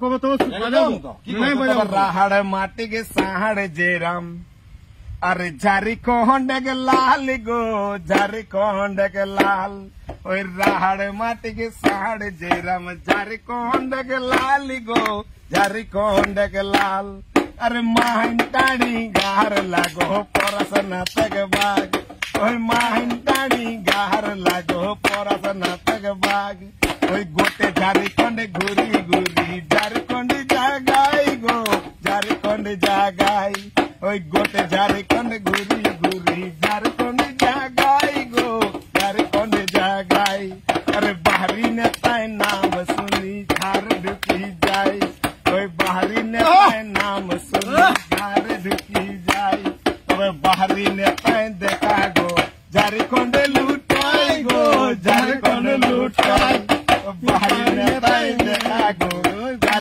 কবে তো বাজাবো তো নাই বাজাবো রাহাড় মাটি গে সাহাড় জেরাম আরে ঝারি কোহন্ডে গে লাল গো ঝারি কোহন্ডে গে লাল ওই রাহাড় মাটি গে সাহাড় জেরাম ঝারি কোহন্ডে গে লাল গো ঝারি কোহন্ডে গে লাল अरे माहिंटाणी गार लागो परसना तक बाग ओय माहिंटाणी गार लागो परसना तक बाग ओय गोटे झारी खंडे घुरी घुरी